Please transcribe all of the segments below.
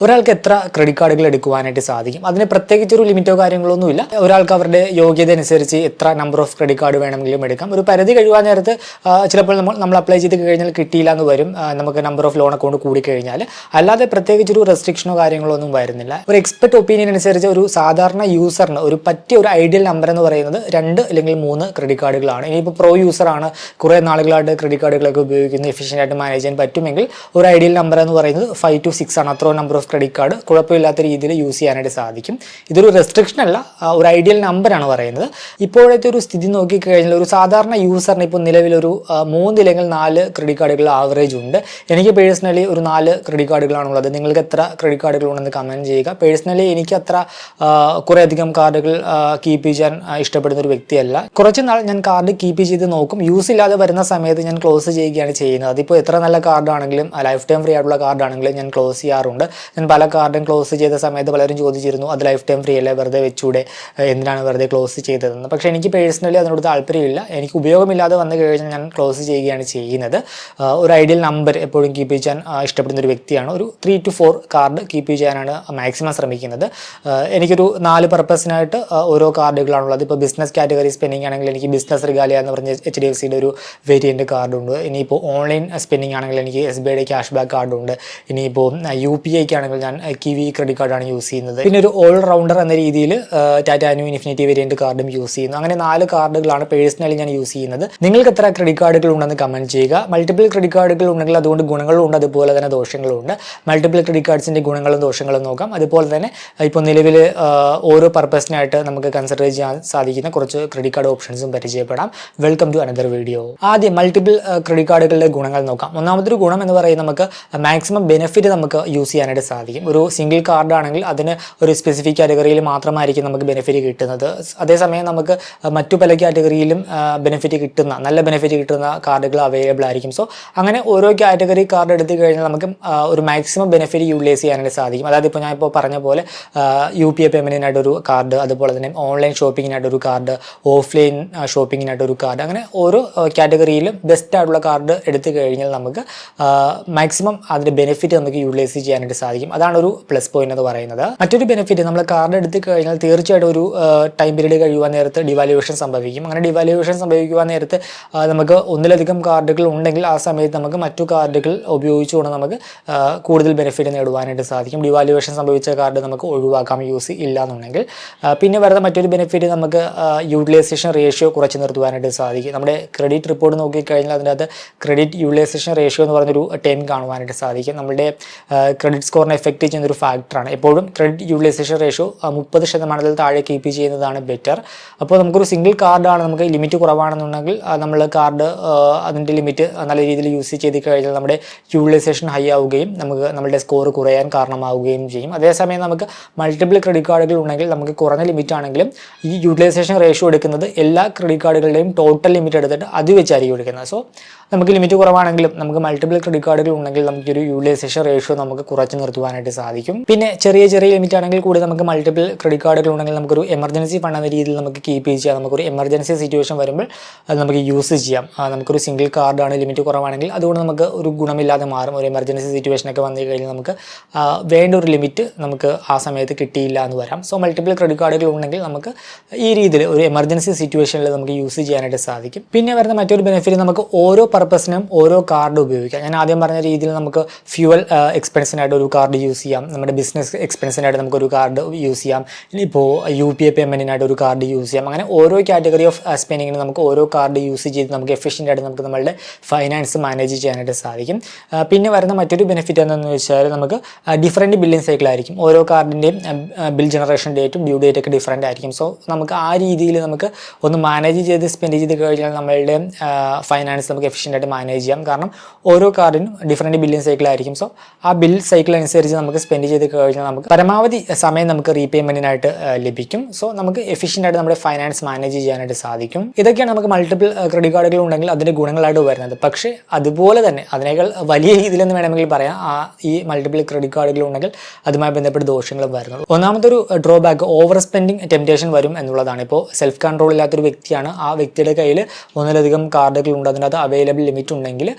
ഒരാൾക്ക് എത്ര ക്രെഡിറ്റ് കാർഡുകൾ എടുക്കുവാനായിട്ട് സാധിക്കും? അതിന് പ്രത്യേകിച്ചൊരു ലിമിറ്റോ കാര്യങ്ങളൊന്നുമില്ല. ഒരാൾക്ക് അവരുടെ യോഗ്യത അനുസരിച്ച് എത്ര നമ്പർ ഓഫ് ക്രെഡിറ്റ് കാർഡ് വേണമെങ്കിലും എടുക്കാം. ഒരു പരിധി കഴിയുവാൻ നേരത്ത് ചിലപ്പോൾ നമ്മൾ അപ്ലൈ ചെയ്ത് കഴിഞ്ഞാൽ കിട്ടിയില്ല എന്ന് വരും, നമുക്ക് നമ്പർ ഓഫ് ലോൺ അക്കൗണ്ട് കൂടിക്കഴിഞ്ഞാൽ. അല്ലാതെ പ്രത്യേകിച്ചൊരു റെസ്ട്രിക്ഷനോ കാര്യങ്ങളോ ഒന്നും വരുന്നില്ല. ഒരു എക്സ്പെർട്ട് ഒപ്പീനിയൻ അനുസരിച്ച് ഒരു സാധാരണ യൂസറിന് ഒരു പറ്റിയ ഒരു ഐഡിയൽ നമ്പർ എന്ന് പറയുന്നത് 2 അല്ലെങ്കിൽ 3 ക്രെഡിറ്റ് കാർഡുകളാണ്. ഇനിയിപ്പോൾ പ്രോ യൂസറാണ്, കുറേ നാളുകളായിട്ട് ക്രെഡിറ്റ് കാർഡുകളൊക്കെ ഉപയോഗിക്കുന്നത്, എഫിഷ്യൻ്റ് ആയിട്ട് മാനേജ് ചെയ്യാൻ പറ്റുമെങ്കിൽ ഒരു ഐഡിയൽ നമ്പർ എന്ന് പറയുന്നത് 5 to 6 ആണ്. അത്രയും നമ്പർ ഓഫ് ക്രെഡിറ്റ് കാർഡ് കുഴപ്പമില്ലാത്ത രീതിയിൽ യൂസ് ചെയ്യാനായിട്ട് സാധിക്കും. ഇതൊരു റെസ്ട്രിക്ഷൻ അല്ല, ഒരു ഐഡിയൽ നമ്പറാണ് പറയുന്നത്. ഇപ്പോഴത്തെ ഒരു സ്ഥിതി നോക്കിക്കഴിഞ്ഞാൽ ഒരു സാധാരണ യൂസറിന് ഇപ്പോൾ നിലവിലൊരു 3 അല്ലെങ്കിൽ 4 ക്രെഡിറ്റ് കാർഡുകൾ ആവറേജ് ഉണ്ട്. എനിക്ക് പേഴ്സണലി ഒരു 4 ക്രെഡിറ്റ് കാർഡുകളാണുള്ളത്. നിങ്ങൾക്ക് എത്ര ക്രെഡിറ്റ് കാർഡുകൾ ഉണ്ടെന്ന് കമൻറ്റ് ചെയ്യുക. പേഴ്സണലി എനിക്ക് അത്ര കുറേ അധികം കാർഡുകൾ കീപ്പ് ചെയ്യാൻ ഇഷ്ടപ്പെടുന്ന ഒരു വ്യക്തിയല്ല. കുറച്ച് നാൾ ഞാൻ കാർഡ് കീപ്പ് ചെയ്ത് നോക്കും, യൂസ് ഇല്ലാതെ വരുന്ന സമയത്ത് ഞാൻ ക്ലോസ് ചെയ്യുകയാണ് ചെയ്യുന്നത്. അതിപ്പോൾ എത്ര നല്ല കാർഡാണെങ്കിലും ലൈഫ് ടൈം ഫ്രീ ആയിട്ടുള്ള കാർഡാണെങ്കിലും ഞാൻ ക്ലോസ് ചെയ്യാറുണ്ട്. ഞാൻ പല കാർഡും ക്ലോസ് ചെയ്ത സമയത്ത് പലരും ചോദിച്ചിരുന്നു, അത് ലൈഫ് ടൈം ഫ്രീ അല്ലേ, വെറുതെ വെച്ചൂടെ, എന്തിനാണ് വെറുതെ ക്ലോസ് ചെയ്തതെന്ന്. പക്ഷേ എനിക്ക് പേഴ്സണലി അതിനോട് താല്പര്യമില്ല. എനിക്ക് ഉപയോഗമില്ലാതെ വന്നു കഴിഞ്ഞാൽ ഞാൻ ക്ലോസ് ചെയ്യുകയാണ് ചെയ്യുന്നത്. ഒരു ഐഡിയൽ നമ്പർ എപ്പോഴും കീപ്പ് ചെയ്യാൻ ഇഷ്ടപ്പെടുന്ന ഒരു വ്യക്തിയാണ്. ഒരു 3 to 4 കാർഡ് കീപ്പ് ചെയ്യാനാണ് മാക്സിമം ശ്രമിക്കുന്നത്. എനിക്കൊരു 4 പർപ്പസിനായിട്ട് ഓരോ കാർഡുകളാണുള്ളത്. ഇപ്പോൾ ബിസിനസ് കാറ്റഗറി സ്പെൻഡിങ് ആണെങ്കിൽ എനിക്ക് ബിസിനസ് റിഗാലിയ എന്ന് പറഞ്ഞ HDFCയുടെ ഒരു വേരിയൻ്റ് കാർഡുണ്ട്. ഇനിയിപ്പോൾ ഓൺലൈൻ സ്പെൻഡിങ് ആണെങ്കിൽ എനിക്ക് SBIയുടെ ക്യാഷ് ബാക്ക് കാർഡുണ്ട്. ഇനിയിപ്പോൾ UPIക്ക് ആണെങ്കിൽ ഞാൻ കിവി ക്രെഡിറ്റ് കാർഡാണ് യൂസ് ചെയ്യുന്നത്. പിന്നെ ഒരു ഓൾ റൗണ്ടർ എന്ന രീതിയിൽ ടാറ്റാനു ഇൻഫിനിറ്റി വേരിയൻ്റ് കാർഡും യൂസ് ചെയ്യുന്നു. അങ്ങനെ 4 കാർഡുകളാണ് പേഴ്സണലി ഞാൻ യൂസ് ചെയ്യുന്നത്. നിങ്ങൾക്ക് എത്ര ക്രെഡിറ്റ് കാർഡുകൾ ഉണ്ടെന്ന് കമൻറ്റ് ചെയ്യുക. മൾട്ടിപ്പിൾ ക്രെഡിറ്റ് കാർഡുകൾ ഉണ്ടെങ്കിൽ അതുകൊണ്ട് ഗുണങ്ങളും ഉണ്ട്, അതുപോലെ തന്നെ ദോഷങ്ങളും ഉണ്ട്. മൾട്ടിപ്പിൾ ക്രെഡിറ്റ് കാർഡ്സിൻ്റെ ഗുണങ്ങളും ദോഷങ്ങളും നോക്കാം. അതുപോലെ തന്നെ ഇപ്പോൾ നിലവിൽ ഓരോ പർപ്പസിനായിട്ട് നമുക്ക് കൺസിഡർ ചെയ്യാൻ സാധിക്കുന്ന കുറച്ച് ക്രെഡിറ്റ് കാർഡ് ഓപ്ഷൻസും പരിചയപ്പെടാം. Welcome to another video. ആദ്യം മൾട്ടിപ്പിൾ ക്രെഡിറ്റ് കാർഡുകളുടെ ഗുണങ്ങൾ നോക്കാം. ഒന്നാമതൊരു ഗുണം എന്ന് പറയുന്നത് നമുക്ക് മാക്സിമം ബെനിഫിറ്റ് നമുക്ക് യൂസ് ചെയ്യാനായിട്ട് സാധിക്കും. ഒരു സിംഗിൾ കാർഡാണെങ്കിൽ അതിന് ഒരു സ്പെസിഫിക് കാറ്റഗറിയിൽ മാത്രമായിരിക്കും നമുക്ക് ബെനിഫിറ്റ് കിട്ടുന്നത്. അതേസമയം നമുക്ക് മറ്റു പല കാറ്റഗറിയിലും നല്ല ബെനിഫിറ്റ് കിട്ടുന്ന കാർഡുകൾ അവൈലബിൾ ആയിരിക്കും. സോ അങ്ങനെ ഓരോ കാറ്റഗറി കാർഡ് എടുത്തു കഴിഞ്ഞാൽ നമുക്ക് ഒരു മാക്സിമം ബെനിഫിറ്റ് യൂട്ടിലൈസ് ചെയ്യാനായിട്ട് സാധിക്കും. അതായത് ഇപ്പോൾ ഞാനിപ്പോൾ പറഞ്ഞ പോലെ UPI പേയ്മെൻറ്റിനായിട്ടൊരു കാർഡ്, അതുപോലെ തന്നെ ഓൺലൈൻ ഷോപ്പിങ്ങിനായിട്ടൊരു കാർഡ്, ഓഫ്ലൈൻ ഷോപ്പിങ്ങിനായിട്ടൊരു കാർഡ്, അങ്ങനെ ഓരോ കാറ്റഗറിയിലും ബെസ്റ്റ് ആയിട്ടുള്ള കാർഡ് എടുത്തു കഴിഞ്ഞാൽ നമുക്ക് മാക്സിമം അതിൻ്റെ ബെനിഫിറ്റ് നമുക്ക് യൂട്ടിലൈസ് ചെയ്യാനായിട്ട് സാധിക്കും. അതാണ് ഒരു പ്ലസ് പോയിന്റ് എന്ന് പറയുന്നത്. മറ്റൊരു ബെനിഫിറ്റ്, നമ്മൾ കാർഡ് എടുത്തു കഴിഞ്ഞാൽ തീർച്ചയായിട്ടും ഒരു ടൈം പീരീഡ് കഴിയുവാൻ നേരത്ത് ഡിവാലുവേഷൻ സംഭവിക്കും. അങ്ങനെ ഡിവാലുവേഷൻ സംഭവിക്കുവാൻ നേരത്ത് നമുക്ക് ഒന്നിലധികം കാർഡുകൾ ഉണ്ടെങ്കിൽ ആ സമയത്ത് നമുക്ക് മറ്റു കാർഡുകൾ ഉപയോഗിച്ചുകൊണ്ട് നമുക്ക് കൂടുതൽ ബെനിഫിറ്റ് നേടുവാനായിട്ട് സാധിക്കും. ഡിവാലുവേഷൻ സംഭവിച്ച കാർഡ് നമുക്ക് ഒഴിവാക്കാം യൂസ് ഇല്ല എന്നുണ്ടെങ്കിൽ. പിന്നെ വരുന്ന മറ്റൊരു ബെനിഫിറ്റ്, നമുക്ക് യൂട്ടിലൈസേഷൻ റേഷ്യോ കുറച്ച് നിർത്തുവാനായിട്ട് സാധിക്കും. നമ്മുടെ ക്രെഡിറ്റ് റിപ്പോർട്ട് നോക്കിക്കഴിഞ്ഞാൽ അതിൻ്റെ അകത്ത് ക്രെഡിറ്റ് യൂട്ടിലൈസേഷൻ റേഷ്യോ എന്ന് പറഞ്ഞൊരു ടേം കാണുവാനായിട്ട് സാധിക്കും. നമ്മുടെ ക്രെഡിറ്റ് സ്കോറിനെ എഫക്റ്റ് ചെയ്യുന്ന ഒരു ഫാക്ടറാണ്. എപ്പോഴും ക്രെഡിറ്റ് യൂട്ടിലൈസേഷൻ റേഷ്യോ 30% താഴെ കീപ്പ് ചെയ്യുന്നതാണ് ബെറ്റർ. അപ്പോൾ നമുക്കൊരു സിംഗിൾ കാർഡാണ്, നമുക്ക് ലിമിറ്റ് കുറവാണെന്നുണ്ടെങ്കിൽ നമ്മൾ കാർഡ് അതിൻ്റെ ലിമിറ്റ് നല്ല രീതിയിൽ യൂസ് ചെയ്ത് കഴിഞ്ഞാൽ നമ്മുടെ യൂട്ടിലൈസേഷൻ ഹൈ ആവുകയും നമുക്ക് നമ്മുടെ സ്കോർ കുറയാൻ കാരണമാവുകയും ചെയ്യും. അതേസമയം നമുക്ക് മൾട്ടിപ്പിൾ ക്രെഡിറ്റ് കാർഡുകൾ ഉണ്ടെങ്കിൽ നമുക്ക് കുറഞ്ഞ ലിമിറ്റ് ആണെങ്കിലും ഈ യൂട്ടിലൈസേഷൻ റേഷ്യോ എടുക്കുന്നത് എല്ലാ ക്രെഡിറ്റ് കാർഡുകളുടെയും ടോട്ടൽ ലിമിറ്റ് എടുത്തിട്ട് അത് വെച്ചായിരിക്കും എടുക്കുന്നത്. സോ നമുക്ക് ലിമിറ്റ് കുറവാണെങ്കിലും നമുക്ക് മൾട്ടിപ്പിൾ ക്രെഡിറ്റ് കാർഡുകൾ ഉണ്ടെങ്കിൽ നമുക്കൊരു യൂട്ടിലൈസേഷൻ റേഷ്യോ നമുക്ക് കുറച്ച് നിർത്തുവാനായിട്ട് സാധിക്കും. പിന്നെ ചെറിയ ലിമിറ്റ് ആണെങ്കിൽ കൂടി നമുക്ക് മൾട്ടിപ്പിൾ ക്രെഡിറ്റ് കാർഡുകൾ ഉണ്ടെങ്കിൽ നമുക്കൊരു എമർജൻസി ഫണ്ട് എന്ന രീതിയിൽ നമുക്ക് കീപ്പ് ചെയ്യാം. നമുക്കൊരു എമർജൻസി സിറ്റുവേഷൻ വരുമ്പോൾ അത് നമുക്ക് യൂസ് ചെയ്യാം. നമുക്കൊരു സിംഗിൾ കാർഡാണ്, ലിമിറ്റ് കുറവാണെങ്കിൽ അതുകൊണ്ട് നമുക്ക് ഒരു ഗുണമില്ലാതെ മാറും. ഒരു എമർജൻസി സിറ്റുവേഷനൊക്കെ വന്നു കഴിഞ്ഞാൽ നമുക്ക് വേണ്ട ഒരു ലിമിറ്റ് നമുക്ക് ആ സമയത്ത് കിട്ടിയില്ല എന്ന് വരാം. സോ മൾട്ടിപ്പിൾ ക്രെഡിറ്റ് കാർഡുകൾ ഉണ്ടെങ്കിൽ നമുക്ക് ഈ രീതിയിൽ ഒരു എമർജൻസി സിറ്റുവേഷനിൽ നമുക്ക് യൂസ് ചെയ്യാനായിട്ട് സാധിക്കും. പിന്നെ വരുന്ന മറ്റൊരു ബെനിഫിറ്റ്, നമുക്ക് ഓരോ പർപ്പസിനും ഓരോ കാർഡ് ഉപയോഗിക്കാം. ഞാൻ ആദ്യം പറഞ്ഞ രീതിയിൽ നമുക്ക് ഫ്യൂവൽ എക്സ്പെൻസിനായിട്ട് ഒരു കാർഡ് യൂസ് ചെയ്യാം, നമ്മുടെ ബിസിനസ് എക്സ്പെൻസിനായിട്ട് നമുക്കൊരു കാർഡ് യൂസ് ചെയ്യാം, ഇനിയിപ്പോൾ UPI പേയ്മെൻറ്റിനായിട്ട് ഒരു കാർഡ് യൂസ് ചെയ്യാം. അങ്ങനെ ഓരോ കാറ്റഗറി ഓഫ് സ്പെൻഡിങ്ങിന് നമുക്ക് ഓരോ കാർഡ് യൂസ് ചെയ്ത് നമുക്ക് എഫിഷ്യൻ്റ് ആയിട്ട് നമുക്ക് നമ്മളുടെ ഫൈനാൻസ് മാനേജ് ചെയ്യാനായിട്ട് സാധിക്കും. പിന്നെ വരുന്ന മറ്റൊരു ബെനിഫിറ്റ് എന്താണെന്ന് വെച്ചാൽ നമുക്ക് ഡിഫറൻറ്റ് ബില്ലിംഗ് സൈക്കിൾ ആയിരിക്കും. ഓരോ കാർഡിൻ്റെയും ബിൽ ജനറേഷൻ ഡേറ്റും ഡ്യൂ ഡേറ്റ് ഒക്കെ ഡിഫറൻ്റ് ആയിരിക്കും. സോ നമുക്ക് ആ രീതിയിൽ നമുക്ക് ഒന്ന് മാനേജ് ചെയ്ത് സ്പെൻഡ് ചെയ്ത് കഴിഞ്ഞാൽ നമ്മളുടെ ഫൈനാൻസ് നമുക്ക് എഫിഷ്യൻ്റ് ആയിട്ട് മാനേജ് ചെയ്യാം. കാരണം ഓരോ കാർഡിനും ഡിഫറൻറ്റ് ബില്ലിംഗ് സൈക്കിൾ ആയിരിക്കും. സോ ആ ബിൽ സൈക്കിൾ അനുസരിച്ച് നമുക്ക് സ്പെൻഡ് ചെയ്ത് കഴിഞ്ഞാൽ നമുക്ക് പരമാവധി സമയം നമുക്ക് റീപേയ്മെൻറ്റിനായിട്ട് ലഭിക്കും. സോ നമുക്ക് എഫിഷ്യൻ്റ് ആയിട്ട് നമ്മുടെ ഫൈനാൻസ് മാനേജ് ചെയ്യാനായിട്ട് സാധിക്കും. ഇതൊക്കെയാണ് നമുക്ക് മൾട്ടിപ്പിൾ ക്രെഡിറ്റ് കാർഡുകൾ ഉണ്ടെങ്കിൽ അതിൻ്റെ ഗുണങ്ങളായിട്ട് വരുന്നത്. പക്ഷേ അതുപോലെ തന്നെ അതിനേക്കാൾ വലിയ രീതിയിലെന്ന് വേണമെങ്കിൽ പറയാം, ഈ മൾട്ടിപ്പിൾ ക്രെഡിറ്റ് കാർഡുകൾ ഉണ്ടെങ്കിൽ അതുമായി ബന്ധപ്പെട്ട് ദോഷങ്ങളും വരുന്നത്. ഒന്നാമതൊരു ഡ്രോബാക്ക്, ഓവർ സ്പെൻഡിങ് ടെംപ്റ്റേഷൻ വരും എന്നുള്ളതാണ്. ഇപ്പോൾ സെൽഫ് കൺട്രോൾ ഇല്ലാത്തൊരു വ്യക്തിയാണ്, ആ വ്യക്തിയുടെ കയ്യിൽ ഒന്നിലധികം കാർഡുകൾ ഉണ്ട്, അതിനകത്ത് അവൈലബിൾ ലിമിറ്റ് ഉണ്ടെങ്കിൽ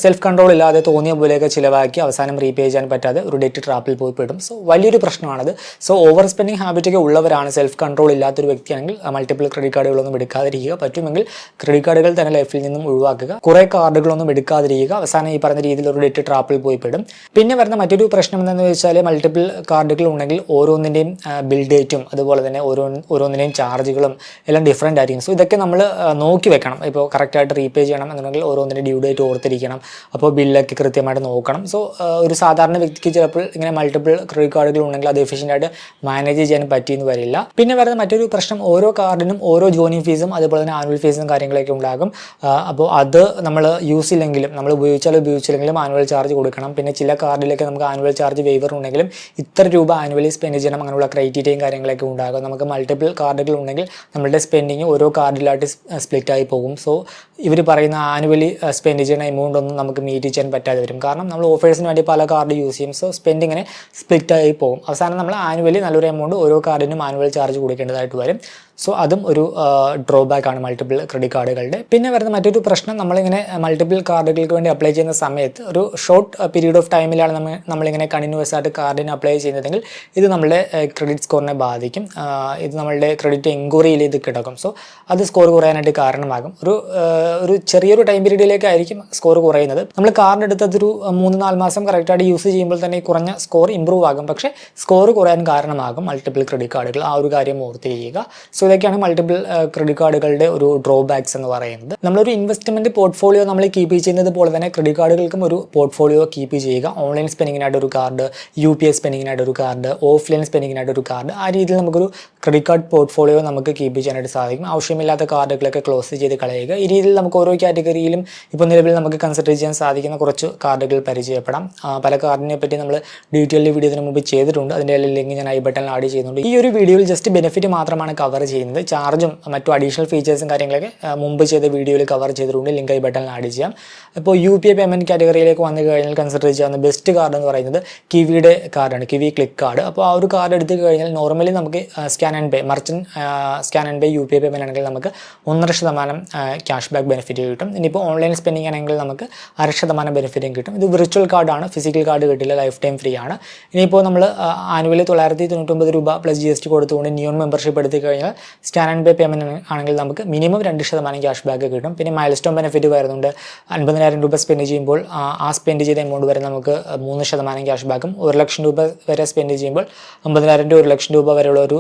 സെൽഫ് കൺട്രോൾ ഇല്ലാതെ തോന്നിയ പോലെയൊക്കെ ചിലവാക്കി അവസാനം റീപേ ചെയ്യാൻ പറ്റാതെ ചെയ്യാതെ ഒരു ഡെറ്റ് ട്രാപ്പിൽ പോയി പെടും. സോ വലിയൊരു പ്രശ്നമാണത്. സോ ഓവർ സ്പെൻഡിങ് ഹാബിറ്റൊക്കെ ഉള്ളവരാണ്, സെൽഫ് കൺട്രോൾ ഇല്ലാത്തൊരു വ്യക്തിയാണെങ്കിൽ മൾട്ടിപ്പിൾ ക്രെഡിറ്റ് കാർഡുകളൊന്നും എടുക്കാതിരിക്കുക. പറ്റുമെങ്കിൽ ക്രെഡിറ്റ് കാർഡുകൾ തന്നെ ലൈഫിൽ നിന്നും ഒഴിവാക്കുക. കുറേ കാർഡുകളൊന്നും എടുക്കാതിരിക്കുക. അവസാനം ഈ പറഞ്ഞ രീതിയിൽ ഒരു ഡെറ്റ് ട്രാപ്പിൽ പോയി പെടും. പിന്നെ വരുന്ന മറ്റൊരു പ്രശ്നം എന്താണെന്ന് വെച്ചാൽ മൾട്ടിപ്പിൾ കാർഡുകൾ ഉണ്ടെങ്കിൽ ഓരോന്നിൻ്റെയും ബിൽ ഡേറ്റും അതുപോലെ തന്നെ ഓരോന്നിൻ്റെയും ചാർജുകളും എല്ലാം ഡിഫറൻ്റ് ആയിരിക്കും. സോ ഇതൊക്കെ നമ്മൾ നോക്കി വെക്കണം. ഇപ്പോൾ കറക്റ്റായിട്ട് റീപേ ചെയ്യണം എന്നുണ്ടെങ്കിൽ ഓരോന്നിൻ്റെ ഡ്യൂ ഡേറ്റ് ഓർത്തിരിക്കണം. അപ്പോൾ ബില്ലൊക്കെ കൃത്യമായിട്ട് നോക്കണം. സോ ഒരു സാധാരണ വ്യക്തിക്ക് ചിലപ്പോൾ ഇങ്ങനെ മൾട്ടിപ്പിൾ ക്രെഡിറ്റ് കാർഡുകൾ ഉണ്ടെങ്കിൽ അത് എഫിഷ്യൻ്റായിട്ട് മാനേജ് ചെയ്യാൻ പറ്റിയെന്ന് വരില്ല. പിന്നെ വരുന്ന മറ്റൊരു പ്രശ്നം ഓരോ കാർഡിനും ഓരോ ജോയിനിങ് ഫീസും അതുപോലെ തന്നെ ആനുവൽ ഫീസും കാര്യങ്ങളൊക്കെ ഉണ്ടാകും. അപ്പോൾ അത് നമ്മൾ യൂസ് ഇല്ലെങ്കിലും നമ്മൾ ഉപയോഗിച്ചില്ലെങ്കിലും ആനുവൽ ചാർജ് കൊടുക്കണം. പിന്നെ ചില കാർഡിലൊക്കെ നമുക്ക് ആനുവൽ ചാർജ് വേവർ ഉണ്ടെങ്കിലും ഇത്ര രൂപ ആനുവലി സ്പെൻഡ് ചെയ്യണം അങ്ങനെയുള്ള ക്രൈറ്റീരിയയും കാര്യങ്ങളൊക്കെ ഉണ്ടാകും. നമുക്ക് മൾട്ടിപ്പിൾ കാർഡുകൾ ഉണ്ടെങ്കിൽ നമ്മളുടെ സ്പെൻഡിങ് ഓരോ കാർഡിലായിട്ട് സ്പ്ലിറ്റ് ആയി പോകും. സോ ഇവർ പറയുന്ന ആനുവലി സ്പെൻഡ് ചെയ്യുന്ന എമൗണ്ട് ഒന്നും നമുക്ക് മീറ്റ് ചെയ്യാൻ പറ്റാതെ വരും. കാരണം നമ്മൾ ഓഫേഴ്സിന് വേണ്ടി പല കാർഡ് യൂസ് ചെയ്യും. സോ സ്പെൻഡിങ്ങിനെ സ്പ്ലിറ്റ് ആയി പോകും. അവസാനം നമ്മൾ ആനുവലി നല്ലൊരു എമൗണ്ട് ഓരോ കാർഡിനും ആനുവൽ ചാർജ് കൊടുക്കേണ്ടതായിട്ട് വരും. സോ അതും ഒരു ഡ്രോബാക്ക് ആണ് മൾട്ടിപ്പിൾ ക്രെഡിറ്റ് കാർഡുകളുടെ. പിന്നെ വരുന്ന മറ്റൊരു പ്രശ്നം, നമ്മളിങ്ങനെ മൾട്ടിപ്പിൾ കാർഡുകൾക്ക് വേണ്ടി അപ്ലൈ ചെയ്യുന്ന സമയത്ത് ഒരു ഷോർട്ട് പീരീഡ് ഓഫ് ടൈമിലാണ് നമ്മളിങ്ങനെ കണ്ടിന്യൂസ് ആയിട്ട് കാർഡിന് അപ്ലൈ ചെയ്യുന്നതെങ്കിൽ ഇത് നമ്മുടെ ക്രെഡിറ്റ് സ്കോറിനെ ബാധിക്കും. ഇത് നമ്മളുടെ ക്രെഡിറ്റ് എൻക്വയറിയിൽ ഇത് കിടക്കും. സോ അത് സ്കോർ കുറയാനായിട്ട് കാരണമാകും. ഒരു ചെറിയൊരു ടൈം പീരീഡിലേക്കായിരിക്കും സ്കോർ കുറയുന്നത്. നമ്മൾ കാർഡ് എടുത്തതൊരു 3-4 മാസം കറക്റ്റായിട്ട് യൂസ് ചെയ്യുമ്പോൾ തന്നെ കുറഞ്ഞ സ്കോർ ഇമ്പ്രൂവ് ആകും. പക്ഷേ സ്കോർ കുറയാൻ കാരണമാകും മൾട്ടിപ്പിൾ ക്രെഡിറ്റ് കാർഡുകൾ. ആ ഒരു കാര്യം ഓർത്തിരിക്കുക. സോ ഇതൊക്കെയാണ് മൾട്ടിപ്പിൾ ക്രെഡിറ്റ് കാർഡുകളുടെ ഒരു ഡ്രോബാക്സ് എന്ന് പറയുന്നത്. നമ്മളൊരു ഇൻവെസ്റ്റ്മെന്റ് പോർട്ട്ഫോളിയോ നമ്മൾ കീപ്പ് ചെയ്യുന്നത് പോലെ തന്നെ ക്രെഡിറ്റ് കാർഡുകൾക്കും ഒരു പോർട്ട്ഫോളിയോ കീപ്പ് ചെയ്യുക. ഓൺലൈൻ സ്പെൻഡിങ്ങിനായിട്ട് ഒരു കാർഡ്, UPI സ്പെൻഡിങ്ങിനായിട്ട് ഒരു കാർഡ്, ഓഫ്ലൈൻ സ്പെൻഡിങ്ങിനായിട്ട് ഒരു കാർഡ്, ആ രീതിയിൽ നമുക്കൊരു ക്രെഡിറ്റ് കാർഡ് പോർട്ട്ഫോളിയോ നമുക്ക് കീപ്പ് ചെയ്യാനായിട്ട് സാധിക്കും. ആവശ്യമില്ലാത്ത കാർഡുകളൊക്കെ ക്ലോസ് ചെയ്ത് കളയുക. ഈ രീതിയിൽ നമുക്ക് ഓരോ കാറ്റഗറിയിലും ഇപ്പോൾ നിലവിൽ നമുക്ക് കൺസിഡർ ചെയ്യാൻ സാധിക്കുന്ന കുറച്ച് കാർഡുകൾ പരിചയപ്പെടാം. പല കാർഡിനെ പറ്റി നമ്മൾ ഡീറ്റെയിൽ വീഡിയോ ഇതിനു മുമ്പ് ചെയ്തിട്ടുണ്ട്. അതിൻ്റെ ലിങ്ക് ഞാൻ ഐ ബട്ടണിൽ ആഡ് ചെയ്യുന്നുണ്ട്. ഈ ഒരു വീഡിയോയിൽ ജസ്റ്റ് ബെനിഫിറ്റ് മാത്രമാണ് കവർ ചെയ്യുന്നത്. ചാർജും മറ്റു അഡീഷണൽ ഫീച്ചേഴ്സും കാര്യങ്ങളൊക്കെ മുമ്പ് ചെയ്ത വീഡിയോയിൽ കവർ ചെയ്തിട്ടുണ്ട്. ലിങ്ക് ഐ ബട്ടണിൽ ആഡ് ചെയ്യാം. ഇപ്പോൾ UPI പേയ്മെൻറ്റ് കാറ്റഗറിയിലേക്ക് വന്നു കഴിഞ്ഞാൽ കൺസിഡർ ചെയ്യാവുന്ന ബെസ്റ്റ് കാർഡ് എന്ന് പറയുന്നത് കിവിയുടെ കാർഡാണ്, കിവി ക്ലിക്ക് കാർഡ്. അപ്പോൾ ആ ഒരു കാർഡ് എടുത്തു കഴിഞ്ഞാൽ നോർമലി നമുക്ക് scan and pay, merchant scan and pay UPI payment ആണെങ്കിൽ നമുക്ക് 1.5% ക്യാഷ് ബാക്ക് ബെനിഫിറ്റ് കിട്ടും. ഇനിയിപ്പോൾ ഓൺലൈൻ സ്പെൻഡിങ് ആണെങ്കിൽ നമുക്ക് 0.5% ബെനിഫിറ്റും കിട്ടും. ഇത് വിർച്വൽ കാർഡാണ്, ഫിസിക്കൽ കാർഡ് കിട്ടില്ല, ലൈഫ് ടൈം ഫ്രീ ആണ്. ഇനിയിപ്പോൾ നമ്മൾ ആനുവലി 999 രൂപ പ്ലസ് GST കൊടുത്തുകൊണ്ട് നിയോൺ മെമ്പർഷിപ്പ് എടുത്തു കഴിഞ്ഞാൽ സ്കാൻ ആൻഡ് പേ പേയ്മെൻറ്റ് ആണെങ്കിൽ നമുക്ക് മിനിമം 2% ക്യാഷ് ബാക്ക് കിട്ടും. പിന്നെ മൈൽ സ്റ്റോൺ ബെനിഫിറ്റ് വരുന്നുണ്ട്. 50,000 രൂപ സ്പെൻഡ് ചെയ്യുമ്പോൾ ആ സ്പെൻഡ് ചെയ്ത എമൗണ്ട് വരെ നമുക്ക് 3% ക്യാഷ് ബാക്കും, 1,00,000 രൂപ വരെ സ്പെൻഡ് ചെയ്യുമ്പോൾ 50,000 to 1,00,000 രൂപ വരെയുള്ള ഒരു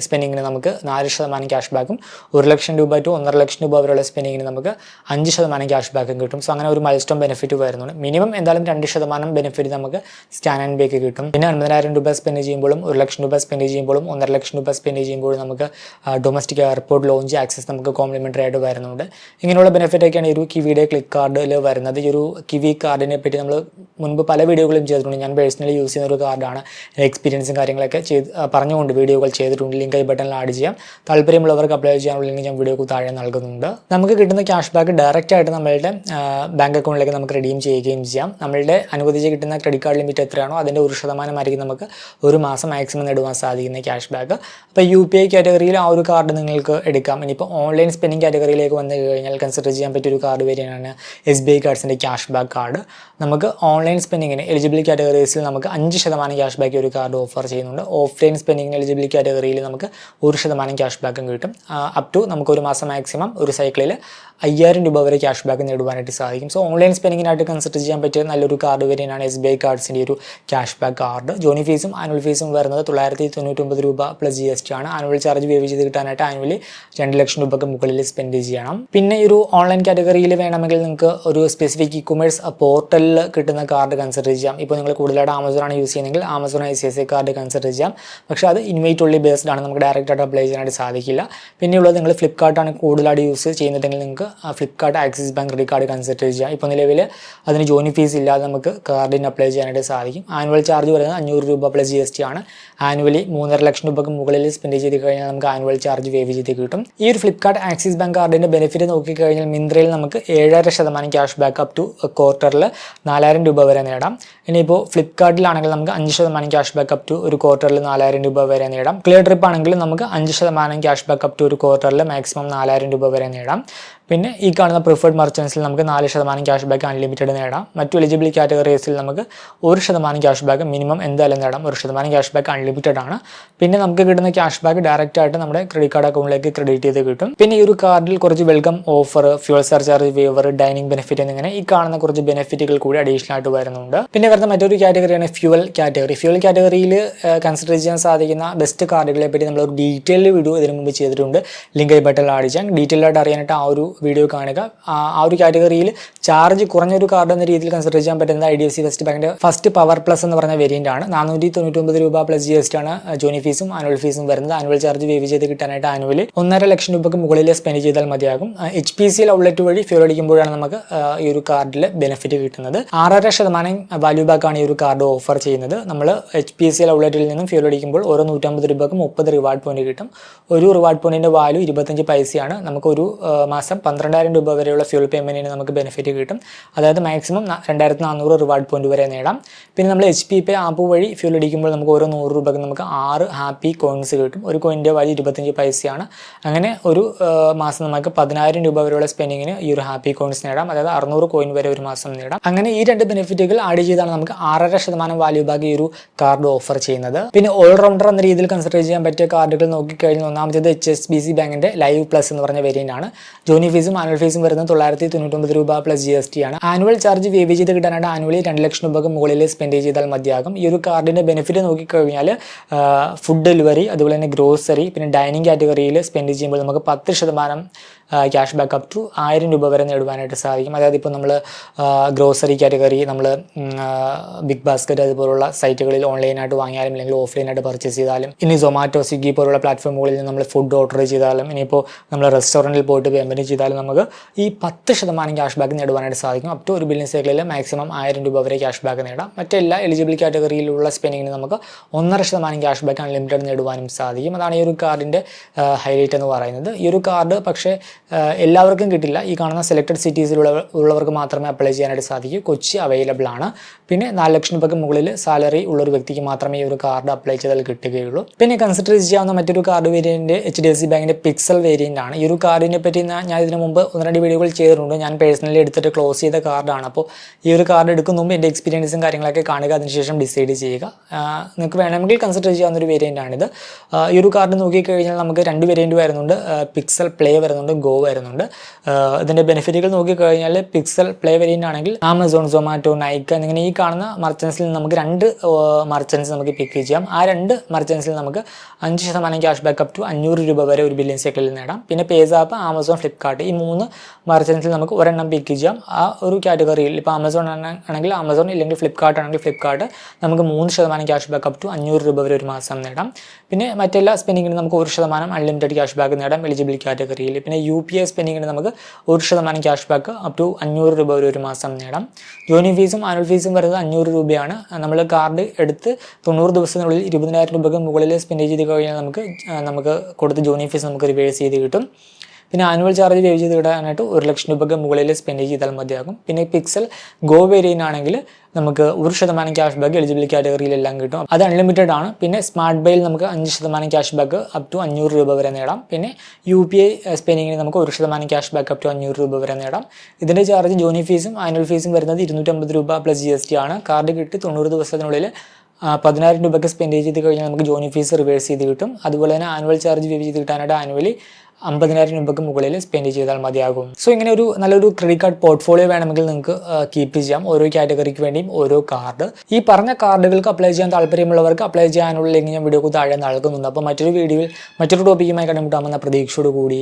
സ്പെൻഡിങ്ങിന് നമുക്ക് 4% ക്യാഷ് ബാക്കും, 1,00,000 രൂപ to 1.5 രൂപ വരെയുള്ള സ്പെൻഡിങ്ങിന് നമുക്ക് 5% ക്യാഷ് ബാക്കും കിട്ടും. സോ അങ്ങനെ ഒരു മൈൽ സ്റ്റോൺ ബെനിഫിറ്റ് വരുന്നുണ്ട്. മിനിമം എന്തായാലും 2% ബെനിഫിറ്റ് നമുക്ക് സ്കാൻ ആൻഡ് പേക്ക് കിട്ടും. പിന്നെ 50,000 രൂപ സ്പെൻഡ് ചെയ്യുമ്പോഴും 1,00,000 രൂപ സ്പെൻഡ് ചെയ്യുമ്പോഴും 1.5 രൂപ സ്പെൻഡ് ചെയ്യുമ്പോഴും നമുക്ക് ഡൊമസ്റ്റിക് എയർപോർട്ട് ലോഞ്ച് ആക്സസ് നമുക്ക് കോംപ്ലിമെൻ്ററി ആയിട്ട് വരുന്നുണ്ട്. ഇങ്ങനെയുള്ള ബെനിഫിറ്റ് ഒക്കെയാണ് ഈ ഒരു കിവിയുടെ ക്ലിക്ക് കാർഡിൽ വരുന്നത്. ഈ ഒരു കിവി കാർഡിനെ പറ്റി നമ്മൾ മുൻപ് പല വീഡിയോകളും ചെയ്തിട്ടുണ്ട്. ഞാൻ പേഴ്സണലി യൂസ് ചെയ്യുന്ന ഒരു കാർഡാണ്. എക്സ്പീരിയൻസും കാര്യങ്ങളൊക്കെ പറഞ്ഞുകൊണ്ട് വീഡിയോകൾ ചെയ്തിട്ടുണ്ട്. ലിങ്ക് ഐ ബട്ടണിൽ ആഡ് ചെയ്യാം. താല്പര്യമുള്ളവർക്ക് അപ്ലൈ ചെയ്യാനുള്ള ലിങ്ക് ഞാൻ വീഡിയോക്ക് താഴെ നൽകുന്നുണ്ട്. നമുക്ക് കിട്ടുന്ന ക്യാഷ് ബാക്ക് ഡയറക്റ്റ് ആയിട്ട് നമ്മളുടെ ബാങ്ക് അക്കൗണ്ടിലേക്ക് നമുക്ക് റിഡീം ചെയ്യുകയും ചെയ്യാം. നമ്മളുടെ അനുവദിച്ച് കിട്ടുന്ന ക്രെഡിറ്റ് കാർഡ് ലിമിറ്റ് എത്രയാണോ അതിൻ്റെ 1% നമുക്ക് ഒരു മാസം മാക്സിമം നേടുവാൻ സാധിക്കുന്ന ക്യാഷ് ബാക്ക്. അപ്പോൾ UPI കാറ്റഗറിയിൽ ആ ഒരു കാർഡ് നിങ്ങൾക്ക് എടുക്കാം. ഇനിയിപ്പോൾ ഓൺലൈൻ സ്പെൻഡിങ് കാറ്റഗറിയിലേക്ക് വന്നു കഴിഞ്ഞാൽ കൺസിഡർ ചെയ്യാൻ പറ്റിയൊരു കാർഡ് വരെയാണ് SBI കാർഡ്സിൻ്റെ ക്യാഷ് ബാക്ക് കാർഡ്. നമുക്ക് ഓൺലൈൻ സ്പെൻഡിങ്ങിന് എലിജിബിൾ കാറ്റഗറീസിൽ നമുക്ക് 5% ക്യാഷ് ബാക്ക് ഒരു കാർഡ് ഓഫർ ചെയ്യുന്നുണ്ട്. ഓഫ്ലൈൻ സ്പെൻഡിങ്ങിന് എലിജിബിൾ കാറ്റഗറിയിൽ നമുക്ക് 1% ക്യാഷ് ബാക്കും കിട്ടും. അപ് ടു നമുക്ക് ഒരു മാസം മാക്സിമം ഒരു സൈക്കിളിൽ 5,000 രൂപ വരെ ക്യാഷ് ബാക്ക് നേടുവാനായിട്ട് സാധിക്കും. സോ ഓൺലൈൻ സ്പെൻഡിങ്ങിനായിട്ട് കൺസിഡർ ചെയ്യാൻ പറ്റിയ നല്ലൊരു കാർഡ് വരെയാണ് SBI കാർഡ്സിൻ്റെ ഒരു ക്യാഷ് ബാക്ക് കാർഡ്. ജോയിനിങ് ഫീസും ആനുവൽ ഫീസും വരുന്നത് 999 രൂപ പ്ലസ് GST ആണ്. ആനുവൽ ചാർജ് വേവ് ചെയ്ത് കിട്ടാനായിട്ട് ആനുവലി 2,00,000 രൂപയ്ക്ക് മുകളിൽ സ്പെൻഡ് ചെയ്യണം. പിന്നെ ഈ ഒരു ഓൺലൈൻ കാറ്റഗറിയിൽ വേണമെങ്കിൽ നിങ്ങൾക്ക് ഒരു സ്പെസിഫിക് ഇ-കൊമേഴ്സ് പോർട്ടലിൽ കിട്ടുന്ന കാർഡ് കൺസിഡർ ചെയ്യാം. ഇപ്പോൾ നിങ്ങൾ കൂടുതലായിട്ട് ആമസോണാണ് യൂസ് ചെയ്യുന്നതെങ്കിൽ ആമസോൺ ICICI കാർഡ് കൺസിഡർ ചെയ്യാം. പക്ഷേ അത് ഇൻവൈറ്റ് ഉള്ളി ബേസ്ഡ് ആണ്, നമുക്ക് ഡയറക്റ്റായിട്ട് അപ്ലൈ ചെയ്യാനായിട്ട് സാധിക്കില്ല. പിന്നെയുള്ളത് നിങ്ങൾ ഫ്ലിപ്കാർട്ടാണ് കൂടുതലായിട്ട് യൂസ് ചെയ്യുന്നതെങ്കിൽ നിങ്ങൾക്ക് Flipkart axis bank credit card consider ചെയ്യാം. ഇപ്പോൾ നിലവിൽ അതിന് ജോയിനിങ് ഫീസ് ഇല്ലാതെ നമുക്ക് കാർഡിന് അപ്ലൈ ചെയ്യാനായിട്ട് സാധിക്കും. ആനുവൽ ചാർജ് വരുന്നത് 500 രൂപ പ്ലസ് GST ആണ്. ആനുവലി 3.5 രൂപയ്ക്ക് മുകളിൽ സ്പെൻഡ് ചെയ്ത് കഴിഞ്ഞാൽ നമുക്ക് ആനുവൽ ചാർജ് വേവ് ചെയ്ത് കിട്ടും. ഈ ഒരു ഫ്ലിപ്കാർട്ട് ആക്സിസ് ബാങ്ക് കാർഡിൻ്റെ ബെനിഫിറ്റ് നോക്കിക്കഴിഞ്ഞാൽ മിന്ത്രയിൽ നമുക്ക് 7.5% ക്യാഷ് ബാക്ക് അപ് ടു ക്വാർട്ടറിൽ 4,000 രൂപ വരെ നേടാം. ഇനിയിപ്പോൾ ഫ്ലിപ്കാർട്ടിലാണെങ്കിൽ നമുക്ക് 5% ക്യാഷ് ബാക്ക് അപ് ടു ഒരു ക്വാർട്ടറിൽ 4,000 രൂപ വരെ നേടാം. ക്ലിയർ ട്രിപ്പ് ആണെങ്കിൽ നമുക്ക് 5% ക്യാഷ് ബാക്ക് അപ് ടു ഒരു ക്വാർട്ടറിൽ മാക്സിമം 4,000 രൂപ വരെ നേടാം. പിന്നെ ഈ കാണുന്ന പ്രിഫേർഡ് മർച്ചൻസിൽ നമുക്ക് 4% ക്യാഷ് ബാക്ക് അൺലിമിറ്റഡ് നേടാം. മറ്റു എലിജിബിൾ കാറ്റഗറീസിൽ നമുക്ക് 1% ക്യാഷ് ബാക്ക് മിനിമം എന്തായാലും നേടാം. 1% ക്യാഷ് ബാക്ക് അൺലിമിറ്റഡ് ആണ്. പിന്നെ നമുക്ക് കിട്ടുന്ന ക്യാഷ് ബാക്ക് ഡയറക്റ്റ് ആയിട്ട് നമ്മുടെ ക്രെഡിറ്റ് കാർഡ് അക്കൗണ്ടിലേക്ക് ക്രെഡിറ്റ് ചെയ്ത് കിട്ടും. പിന്നെ ഈ ഒരു കാർഡിൽ കുറച്ച് welcome offer, fuel surcharge waiver, dining benefit എന്നിങ്ങനെ ഈ കാണുന്ന കുറച്ച് ബെനിഫിറ്റുകൾ കൂടി അഡീഷണൽ ആയിട്ട് വരുന്നുണ്ട്. പിന്നെ വരുന്ന മറ്റൊരു കാറ്റഗറിയാണ് ഫ്യൂവൽ കാറ്റഗറി. ഫ്യൂവൽ കാറ്റഗറിയിൽ കൺസിഡർ ചെയ്യാൻ സാധിക്കുന്ന ബെസ്റ്റ് കാർഡുകളെ പറ്റി നമ്മൾ ഒരു ഡീറ്റെയിൽ വീഡിയോ ഇതിനു മുമ്പ് ചെയ്തിട്ടുണ്ട്. ലിങ്ക് ഐ ബട്ടണിൽ ആഡ് ചെയ്യാം. ഡീറ്റെയിൽ ആയിട്ട് അറിയാനായിട്ട് ആ ഒരു വീഡിയോ കാണുക. ആ ഒരു കാറ്റഗറിയിൽ ചാർജ് കുറഞ്ഞൊരു കാർഡ് എന്ന രീതിയിൽ കൺസിഡർ ചെയ്യാൻ പറ്റുന്ന IDFC ഫസ്റ്റ് ബാങ്കിന്റെ ഫസ്റ്റ് പവർ പ്ലസ് എന്ന് പറഞ്ഞ വേരിയന്റ് ആണ്. 499 രൂപ പ്ലസ് GST ആണ് ജോയിനിങ് ഫീസും ആനുവൽ ഫീസും വരുന്നത്. ആനുവൽ ചാർജ് വേവ് ചെയ്ത് കിട്ടാനായിട്ട് ആനുവൽ 1.5 ലക്ഷം രൂപയ്ക്ക് മുകളിൽ സ്പെൻഡ് ചെയ്താൽ മതിയാകും. HPCL ഔട്ട്ലെറ്റ് വഴി ഫ്യൂൽ അടിക്കുമ്പോഴാണ് നമുക്ക് ഈ ഒരു കാർഡിൽ ബെനിഫിറ്റ് കിട്ടുന്നത്. 6.5% വാല്യൂ ബാക്ക് ആണ് ഈ ഒരു കാർഡ് ഓഫർ ചെയ്യുന്നത്. നമ്മൾ HPCL ഔട്ട്ലെറ്റിൽ നിന്നും ഫ്യൂൽ അടിക്കുമ്പോൾ ഓരോ 150 രൂപയ്ക്ക് 30 റിവാർഡ് പോയിന്റ് കിട്ടും. ഒരു റിവാർഡ് പോയിന്റിന്റെ വാല്യൂ 25 പൈസയാണ്. നമുക്ക് ഒരു മാസം 12,000 രൂപ വരെയുള്ള ഫ്യൂൽ പേയ്മെന്റിന് നമുക്ക് ബെനിഫിറ്റ് കിട്ടും. അതായത് മാക്സിമം 2,400 റിവാർഡ് പോയിന്റ് വരെ നേടാം. പിന്നെ നമ്മൾ HP Pay ആപ്പ് വഴി ഫ്യൂൽ അടിക്കുമ്പോൾ നമുക്ക് ഓരോ 100 രൂപയ്ക്ക് നമുക്ക് 6 ഹാപ്പി കോയിൻസ് കിട്ടും. ഒരു കോയിൻ്റെ വാല്യൂ 25 പൈസയാണ്. അങ്ങനെ ഒരു മാസം നമുക്ക് 10,000 രൂപ വരെയുള്ള സ്പെൻഡിങ്ങിന് ഈ ഒരു ഹാപ്പി കോയിൻസ് നേടാം. അതായത് 600 കോയിൻ വരെ ഒരു മാസം നേടാം. അങ്ങനെ ഈ രണ്ട് ബെനിഫിറ്റുകൾ ആഡ് ചെയ്താണ് നമുക്ക് 6.5% വാല്യൂ ബാക്ക് ഈ ഒരു കാർഡ് ഓഫർ ചെയ്യുന്നത്. പിന്നെ ഓൾറൗണ്ടർ എന്ന രീതിയിൽ കൺസിഡർ ചെയ്യാൻ പറ്റിയ കാർഡുകൾ നോക്കിക്കഴിഞ്ഞാൽ ഒന്നാമത്തേത് HSBC ബാങ്കിന്റെ ലൈവ് പ്ലസ് എന്ന് പറഞ്ഞ വേരിയന്റ് ആണ്. ജോയിനിങ് ഫീസും ആനുവൽ ഫീസും വരുന്നത് 999 രൂപ പ്ലസ് GST ആണ്. ആനുവൽ ചാർജ് വേവ് ചെയ്ത് കിട്ടാനായിട്ട് ആനുവലി 2 ലക്ഷം രൂപയ്ക്ക് മുകളിൽ സ്പെൻഡ് ചെയ്താൽ മതിയാകും. ഈ ഒരു കാർഡിന്റെ ബെനിഫിറ്റ് നോക്കിക്കഴിഞ്ഞാൽ ഫുഡ് ഡെലിവറി, അതുപോലെ തന്നെ ഗ്രോസറി, പിന്നെ ഡൈനിങ് കാറ്റഗറിയിൽ സ്പെൻഡ് ചെയ്യുമ്പോൾ നമുക്ക് 10% ക്യാഷ് ബാക്ക് അപ് ടു 1000 രൂപ വരെ നേടുവാനായിട്ട് സാധിക്കും. അതായത് ഇപ്പോൾ നമ്മൾ ഗ്രോസറി കാറ്റഗറി നമ്മൾ ബിഗ് ബാസ്ക്കറ്റ് അതുപോലുള്ള സൈറ്റുകളിൽ ഓൺലൈനായിട്ട് വാങ്ങിയാലും അല്ലെങ്കിൽ ഓഫ്ലൈനായിട്ട് പർച്ചേസ് ചെയ്താലും, ഇനി സൊമാറ്റോ, സ്വിഗ്ഗി പോലുള്ള പ്ലാറ്റ്ഫോമുകളിൽ നമ്മൾ ഫുഡ് ഓർഡർ ചെയ്താലും, ഇനിയിപ്പോൾ നമ്മൾ റെസ്റ്റോറൻറ്റിൽ പോയിട്ട് പേയ്മെൻറ്റ് ചെയ്താലും നമുക്ക് ഈ 10% ക്യാഷ് ബാക്ക് നേടുവാനായിട്ട് സാധിക്കും. അപ് ടു ഒരു ബില്ലിംഗ് സൈക്കിളിൽ മാക്സിമം 1000 രൂപ വരെ ക്യാഷ് ബാക്ക് നേടാം. മറ്റെല്ലാ എലിജിബിൾ കാറ്റഗറിയിലുള്ള സ്പെൻഡിങ്ങിന് നമുക്ക് 1.5% ക്യാഷ് ബാക്ക് അൺലിമിറ്റഡ് നേടുവാനും സാധിക്കും. അതാണ് ഈ ഒരു കാർഡിൻ്റെ ഹൈലൈറ്റ് എന്ന് പറയുന്നത്. ഈ ഒരു കാർഡ് പക്ഷേ എല്ലാവർക്കും കിട്ടില്ല. ഈ കാണുന്ന സെലക്ടഡ് സിറ്റീസിലുള്ളവർക്ക് മാത്രമേ അപ്ലൈ ചെയ്യാനായിട്ട് സാധിക്കൂ. കൊച്ചി അവൈലബിൾ ആണ്. പിന്നെ 4 ലക്ഷം രൂപയ്ക്ക് മുകളിൽ സാലറി ഉള്ളൊരു വ്യക്തിക്ക് മാത്രമേ ഈ ഒരു കാർഡ് അപ്ലൈ ചെയ്താൽ കിട്ടുകയുള്ളൂ. പിന്നെ കൺസിഡർ ചെയ്യാവുന്ന മറ്റൊരു കാർഡ് വേരിയന്റ് HDFC ബാങ്കിന്റെ പിക്സൽ വേരിയന്റ് ആണ്. ഈ ഒരു കാർഡിനെ പറ്റി ഞാൻ ഇതിനു മുമ്പ് 1-2 വീഡിയോകൾ ചെയ്തിട്ടുണ്ട്. ഞാൻ പേഴ്സണലി എടുത്തിട്ട് ക്ലോസ് ചെയ്ത കാർഡാണ്. അപ്പോൾ ഈ ഒരു കാർഡ് എടുക്കുന്ന മുമ്പ് എൻ്റെ എക്സ്പീരിയൻസും കാര്യങ്ങളൊക്കെ കാണുക, അതിനുശേഷം ഡിസൈഡ് ചെയ്യുക. നിങ്ങൾക്ക് വേണമെങ്കിൽ കൺസിഡർ ചെയ്യാവുന്ന ഒരു വേരിയന്റ് ആണിത്. ഈ ഒരു കാർഡ് നോക്കിക്കഴിഞ്ഞാൽ നമുക്ക് 2 വേരിയന്റ് വരുന്നുണ്ട്. പിക്സൽ പ്ലേ വരുന്നുണ്ട്, ഗോ വരുന്നുണ്ട്. ഇതിൻ്റെ ബെനിഫിറ്റുകൾ നോക്കിക്കഴിഞ്ഞാൽ പിക്സൽ പ്ലേ വേരിയന്റ് ആണെങ്കിൽ ആമസോൺ, സൊമാറ്റോ, നൈക്ക എന്നിങ്ങനെ ഈ കാണുന്ന മർച്ചൻസിൽ നമുക്ക് 2 മർച്ചൻസ് നമുക്ക് പിക്ക് ചെയ്യാം. ആ 2 മർച്ചൻസിൽ നമുക്ക് 5% ക്യാഷ് ബാക്ക് അപ് ടു 500 രൂപ വരെ ഒരു ബില്ലിംഗ് സൈക്കിളിൽ നേടാം. പിന്നെ പേസാപ്പ്, ആമസോൺ, ഫ്ലിപ്കാർട്ട് ഈ 3 മർച്ചൻസിൽ നമുക്ക് ഒരെണ്ണം പിക്ക് ചെയ്യാം. ആ ഒരു കാറ്റഗറിയിൽ ഇപ്പോൾ ആമസോൺ ആണെങ്കിൽ ആമസോൺ, ഇല്ലെങ്കിൽ ഫ്ലിപ്കാർട്ട് ആണെങ്കിൽ ഫ്ലിപ്കാർട്ട് നമുക്ക് 3% ക്യാഷ് ബാക്ക് അപ് ടു 500 രൂപ വരെ ഒരു മാസം നേടാം. പിന്നെ മറ്റെല്ലാ സ്പെൻഡിങ്ങിനും നമുക്ക് 1% അൺലിമിറ്റഡ് ക്യാഷ് ബാക്ക് നേടാം എലിജിബിൾ കാറ്റഗറിയിൽ. പിന്നെ UPI സ്പെൻഡിങ്ങിന് നമുക്ക് 1% ക്യാഷ് ബാക്ക് അപ് ടു 500 രൂപ വരെ ഒരു മാസം നേടാം. ജോയിനിങ് ഫീസും ആനുവൽ ഫീസും വരുന്നത് 500 രൂപയാണ്. നമ്മൾ കാർഡ് എടുത്ത് 90 ദിവസത്തിനുള്ളിൽ 20,000 രൂപയ്ക്ക് മുകളിൽ സ്പെൻഡ് ചെയ്ത് കഴിഞ്ഞാൽ നമുക്ക് കൊടുത്ത് ജോയിനിങ് ഫീസ് നമുക്ക് റിവേഴ്സ് ചെയ്ത് കിട്ടും. പിന്നെ ആനുവൽ ചാർജ് വേവ് ചെയ്ത് കിട്ടാനായിട്ട് 1 ലക്ഷം രൂപയ്ക്ക് മുകളിൽ സ്പെൻഡ് ചെയ്താൽ മതിയാകും. പിന്നെ പിക്സൽ ഗോ വേരിയന്റ് ആണെങ്കിൽ നമുക്ക് 1% ക്യാഷ് ബാക്ക് എലിജിബിൾ കാറ്റഗറിയിലെല്ലാം കിട്ടും. അത് അൺലിമിറ്റഡ് ആണ്. പിന്നെ സ്മാർട്ട് ബൈയിൽ നമുക്ക് 5% ക്യാഷ് ബാക്ക് അപ് ടു 500 രൂപ വരെ നേടാം. പിന്നെ UPI സ്പെൻഡിങ്ങിന് നമുക്ക് 1% ക്യാഷ് ബാക്ക് അപ് ടു 500 രൂപ വരെ നേടാം. ഇതിൻ്റെ ചാർജ് ജോയിനിങ് ഫീസും ആനുവൽ ഫീസും വരുന്നത് 250 രൂപ പ്ലസ് GST ആണ്. കാർഡ് കിട്ടി 90 ദിവസത്തിനുള്ളിൽ 10,000 രൂപയ്ക്ക് സ്പെൻഡ് ചെയ്ത് കഴിഞ്ഞാൽ നമുക്ക് ജോയിനിങ് ഫീസ് റിവേഴ്സ് ചെയ്ത് കിട്ടും. അതുപോലെ തന്നെ ആനുവൽ ചാർജ് വേവ് ചെയ്ത് കിട്ടാനായിട്ട് ആനുവലി 50,000 രൂപയ്ക്ക് മുകളിൽ സ്പെൻഡ് ചെയ്താൽ മതിയാകും. സോ ഇങ്ങനെ ഒരു നല്ലൊരു ക്രെഡിറ്റ് കാർഡ് പോർട്ട്ഫോളിയോ വേണമെങ്കിൽ നിങ്ങൾക്ക് കീപ്പ് ചെയ്യാം. ഓരോ കാറ്റഗറിക്ക് വേണ്ടിയും ഓരോ കാർഡ്. ഈ പറഞ്ഞ കാർഡുകൾക്ക് അപ്ലൈ ചെയ്യാൻ താല്പര്യമുള്ളവർക്ക് അപ്ലൈ ചെയ്യാനുള്ള ലിങ്ക് ഞാൻ വീഡിയോക്ക് താഴെ നൽകുന്നുണ്ട്. അപ്പോൾ മറ്റൊരു വീഡിയോയിൽ മറ്റൊരു ടോപ്പിക്കുമായി കണ്ടുമുട്ടാമെന്ന പ്രതീക്ഷയോട് കൂടി